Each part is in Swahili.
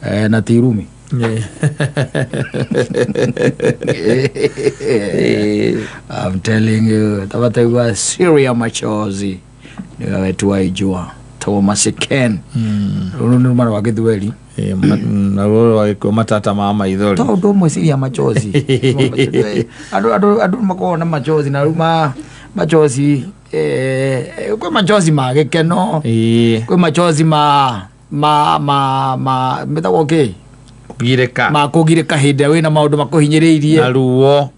na Tirumi. I'm telling you, tabata wa Syria machozi ni wetu waijua Thomas Ken nunu mara wakithweli na wao wako matata mama idhori to ndo mwesiria machozi adu makona machozi na ruma machozi kwa machozi magekeno kwa machozi ma meta okay gireka makugireka hinde we na maundu makuhinyiriirie na ruo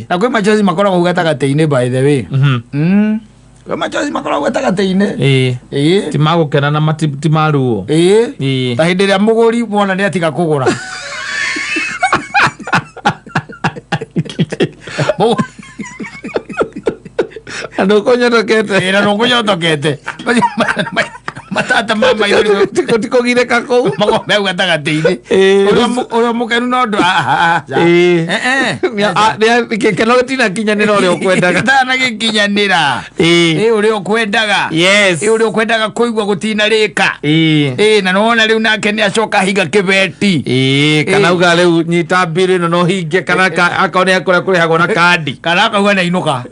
na kwa machozi makora gugatagatei-ini by the way kwa machozi makora gugatagatei-ini ti magukena na ti maruo ta hindi ria muguri mwana ni atiga kugura ando konyotokete na nukunyotokete matata mama yuri tiko gireka ko magombe gugatagatei-ini uri mukenu no ndo keno tina kinyanira uri ukwendaga tana gikinyanira uri ukwendaga uri ukwendaga kuigwa gutina rika na nona riu nake ni acoka higa kibeti kana uga riu nyita mbiri no hinge kana akone akore kurihagwo na kandi kana akauga na inuka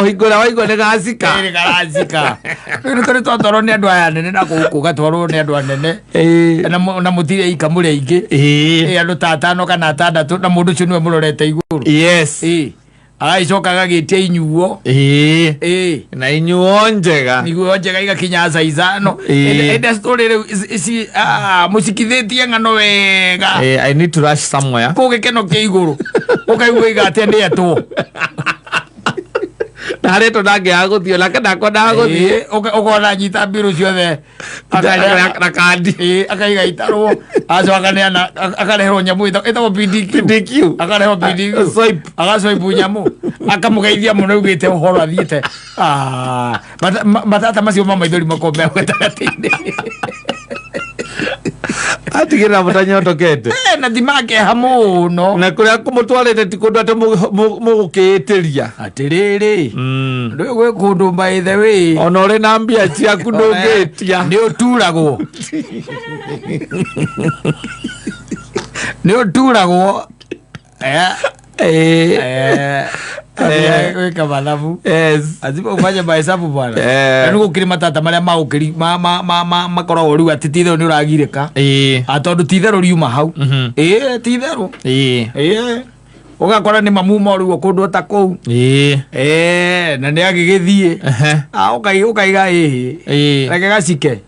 hingura waigua nĩ gacika rĩu tũrĩ twatwarwo nĩ andũ aya nene na gũkũ gatwarwo nĩ andũ anene na mũtirĩ ika mũrĩ aingĩ andũ ta 5 kana 6 na mũndũ ũcio nĩwe mũrorete igũrũ agaicoka agagĩtia inyuo na inyuo njega igakinya saa 5 ende story rĩu ici mũcikithĩtie ng'ano wega I need to rush somewhere kũgĩkeno kĩa igũrũ ũkaigua igatĩa nĩ etwo nare to nage aguthio na kana ko ndaguthie ukona nyita mbiru ciothe na kandi akaiga itarwo acoka ne akarehwo nyamu itawo PDQ akarehwo PDQ swipe agaswipe nyamu akamugeithia muno ugite uhoro athiete matata macio mama ithori makombe gwetakatinde atigira mutanyotokete na thimake hamuno na kuria kumutwarite tikundu ate mugukitiria atiriri ndio gwe kundu by the way ona uri na mbia ciaku ndungitia ni uturagwo ni uturagwo weka mathabu azipo ufanye mahesabu bwana nugu kiri matata maria maukiri makoragwo riu ati titherũ nĩ ũragirĩka tondũ titherũ riuma hau titherũ ugakora ni mamuma riu kũndũ ta kũu na nĩ agĩgĩthiĩ ũkaiga reke gacike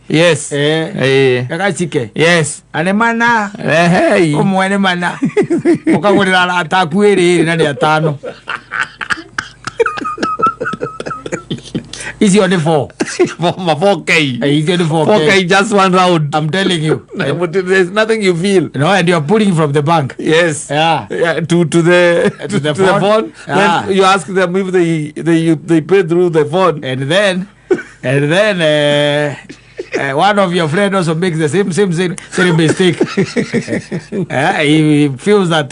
gacike anĩ mana ũmwe nĩ mana ũkagũrĩra arata aku ĩrĩ na nĩ 5 Easy on the 4K. Easy on the 4K, just one round. I'm telling you. But there's nothing you feel. No, and you're putting from the bank. Yes. Yeah. To the phone. Yeah. Then you ask them if they pay through the phone. And then one of your friends also makes the same mistake. He feels that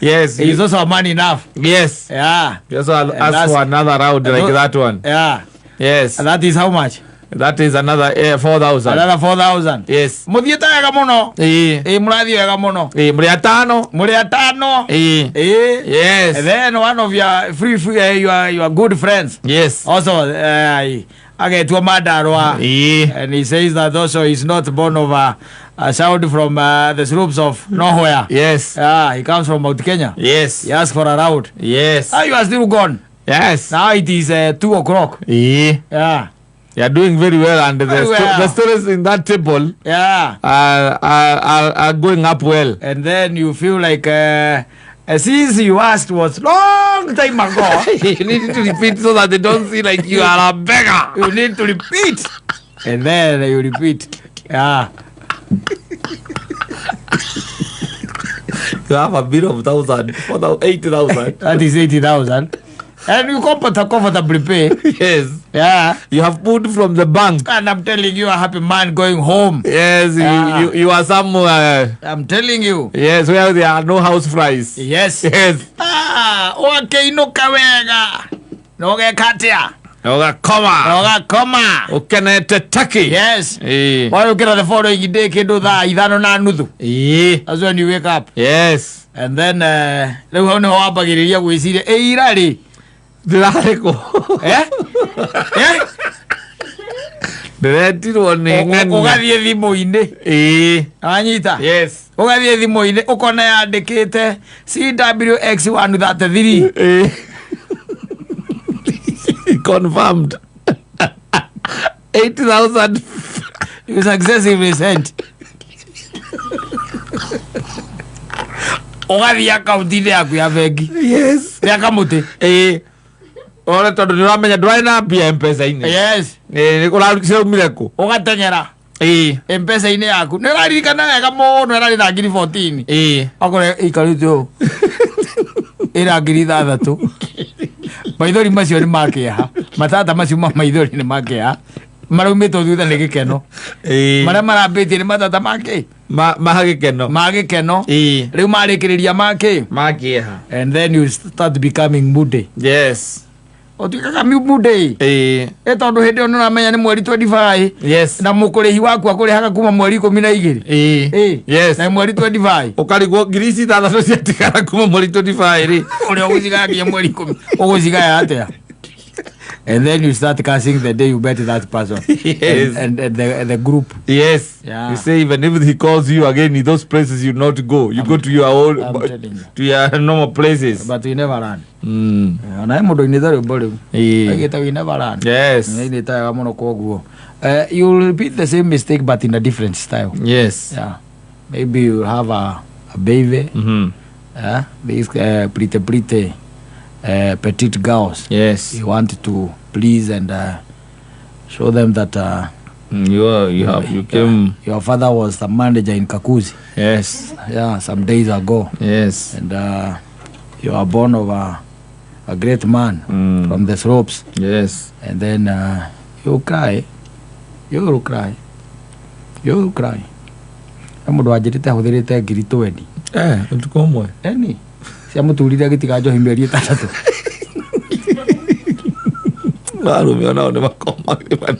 yes, he's also man enough. Yes. Yeah. You also ask for another round like that one. Yeah. Yes. And that is how much? That is another 4,000. Another 4,000. Yes. Muthiete wega muno. Murathi wega muno. Muri atano. Yes. And then one of your your good friends. Yes. Also agetwo Madarwa. And he says that also he's not born of a child from the slopes of nowhere. Yes. He comes from Mount Kenya. Yes. He asked for a round. Yes. You are still gone. Yes. Now it is 2 o'clock. Yeah. You are doing very well, and the stories in that table are going up well. And then you feel like since you asked was long time ago, you need to repeat so that they don't see like you are a beggar. You need to repeat. And then you repeat. Yeah. You have a bit of 1,000, 80,000. That is 80,000. And you comfortably pay. Yes. Yeah. You have put from the bank. And I'm telling you, a happy man going home. Yes. You are somewhere. I'm telling you. Yes, where there are no house fries. Yes. Yes. Okay, no kawega. No ge katia. Ogakoma. Ukenete taki. Yes. Why you get the following day kindu thaa 5:30. That's when you wake up. Yes. And then leo hone wambagiriria gwiciria ira ri. Ndirareko. Ndiretirwo nĩ ng'ani. Ugathie thimu-inĩ. Anyita. Yes. Ugathie thimu-inĩ ukona yandĩkĩte CWX133. Confirmed. 80,000. You successfully sent. Ugathie akaunti-inĩ yaku ya bengi. Yes. Ya kamuti. Ora tondu ni ramenya ndwari na mbia mpesa-ini. Yes. Ni kurarukira umire ku. Ugateng'era. Mpesa-ini yaku. Ni raririkana wega mũno erari na 14. Akore ikarite ũũ. Ira 6,000. Maithori macio nĩ makĩeha. Matata macio maithori nĩ makĩeha. Maraumĩtwo thutha nĩ gĩkeno. Marĩa marambĩtie nĩ matata makĩ. Magĩkeno. Magĩkeno. Rĩu marĩkĩrĩria makĩ. Makĩeha. And then you start becoming moody. Yes. Otuikaga moody. Tondũ hĩndĩ ĩyo nĩ ũramenya nĩ mweri 25. Yes. Na mũkũrĩhi waku akũrĩhaga kuma mweri 12. Yes. Na mweri 25. Ũkarĩhwo 6,000 ciatigara kuma mweri 25 rĩ. Ũrĩa ũgũcigaya nginya mweri 10. Ũgũcigaya atĩa? And then you start cursing the day you met that person. Yes. And the group. Yes. Yeah. You say even if he calls you again in those places you not go. You go to your own, to your normal places. But you never run. Na mũndũ inĩtha rwĩmbo rĩu. Agĩta we never run. Yes. Nĩitaga mũno koguo. You will repeat the same mistake but in a different style. Yes. Yeah. Maybe you have a baby. These pretty petite girls. Yes. You want to please and show them that your father was the manager in Kakuzi. Yes. Yeah, some days ago. Yes. And you are born of a great man from the slopes. Yes. And then you cry. You will cry. You will cry. Mũndũ wanjĩrĩte ahũthĩrĩte 20. Ũtukũ ũmwe. Eni. Cia mũtũrire agĩtiga njohi mĩeri 3. Arũme onao nĩ makomagĩrĩra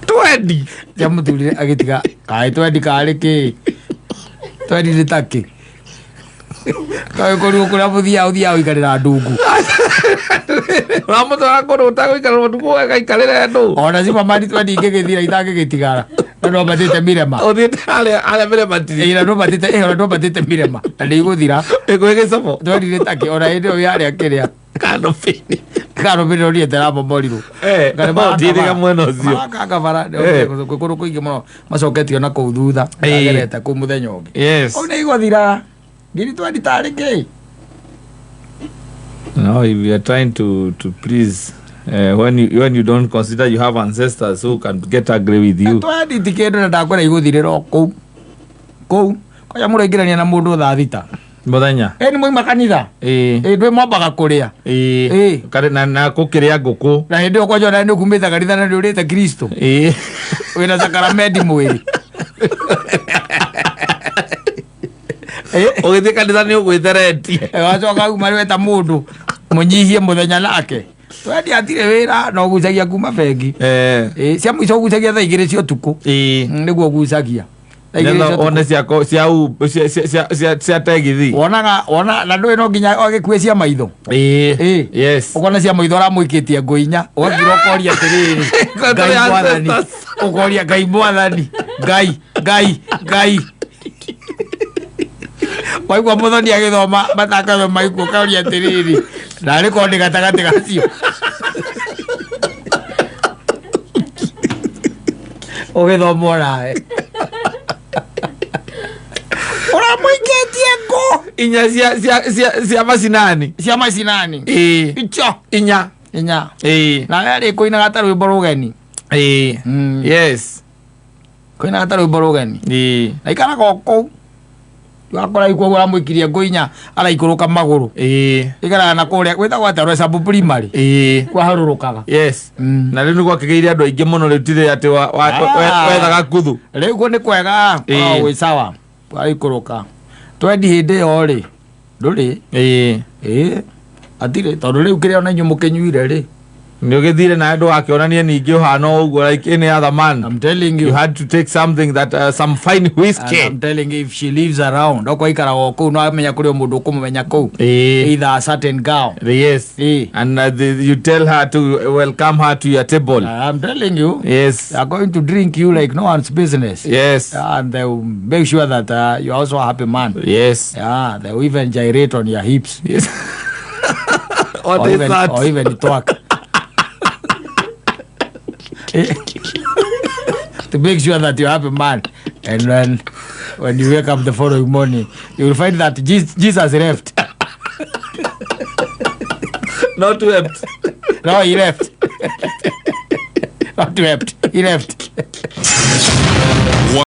20. Cia mũtũrire agĩtiga kaĩ 20 karĩ kĩ. 20 nĩ takĩ. Kaĩ kũrĩ kũrĩa mũthia ũikarĩra ndungu. Ramũtwara kũndũ ũtagũikarĩra ndungu ũgaikarĩra andũ. Ona cima mari 20 ingĩgĩthira itangĩgĩtigara. No batĩte mirema. Ũthiĩte harĩa mirema tiri. Ĩra no batĩte mirema. Na nĩigũthira. Ĩgũgĩcomo. 20 nĩ takĩ ona hĩndĩ ĩyo yarĩa kĩrĩa. Kanobini. Kanobini ũrĩa teramomorirwo. Ndĩrĩga mwena ũcio. Makangabara. Kũrũ kũingĩ mũno macoketio na kũu thutha. Agerete kũu mũthenya ũngĩ. Yes. Nĩ igũthira. Ngiri 20 tarĩ kĩ. No, if you are trying to please, when you don't consider you have ancestors who can get angry with you. Twadi tikindu na ndakwenda igũthirĩra kũu. Koja mũraingĩrania na mũndũ thaa thita. Mũthenya. Nĩ moima kanitha. Ndwe mwambaga kũrĩa. Kare na kũkĩrĩa ngũkũ. Na hĩndĩ ĩyo kwanja na nĩ kumĩte kanitha na nĩ ũrĩte Kristo. Wĩna sakramenti mwĩrĩ. Ũgĩthiĩ kanitha nĩ ũgwĩtheretie. Wacoka uma weta mũndũ mũnyihie mũthenya nake. Twendi atirĩ wĩra no gucagia kuma bengi. Cia mũico gucagia thaa 2 cia ũtukũ. Nĩguo gucagia. One cia tegithi. Wona na ndũĩ no nginya agĩkue cia maitho. Yes. Ũkona cia maitho aramũikĩtie ngũinya. Ũgathira ũkoria atĩrĩrĩ. Ngai mwathani. Ũkoria Ngai mwathani. Ngai. Waigua mũthoni agĩthoma matangatho maikuo kaũria atĩrĩrĩ. Narĩ kondi gatagatĩ gacio. Ũgĩthoma nawe. Ũramũikĩtie ngũ. Inya cia macinani. Cia macinani. Icho. Inya. Nawe arĩ kũinaga ta rwĩmbo rũgeni. Yes. Kũinaga ta rwĩmbo rũgeni. Na ikaraga kũu. Wakora ikuo ũramũikirie ngũinya araikũrũka magũrũ. Ikaraga na kũrĩa gwĩtagwo atĩa Rwesambu primary. Kwaharũrũkaga. Yes. Na rĩu nĩ gwakĩgĩire andũ aingĩ mũno rĩu tirĩ atĩ wethaga kuthu. Rĩu kuo nĩ kwega. Wĩ sawa. Araikũrũka. Twendi hĩndĩ ĩyo rĩ. Ndũrĩ. atire tondu riu kiria ona nyumu kenyuire ri ni ugithire na ndo akionania ningi uhana uguo like any other man. I'm telling you, you had to take something that some fine whiskey. I'm telling you, if she lives around oko ikara oko no amenya kuri mundu kumenya ko either a certain girl. Yes. And you tell her to welcome her to your table. I'm telling you, yes, they are going to drink you like no one's business. Yes. And they will make sure that you're also a happy man. Yes. Yeah, they will even gyrate on your hips. Yes. Or even twerk. To make sure that you're a happy man. And when you wake up the following morning, you will find that Jesus left. Not wept. No, he left. Not wept. He left.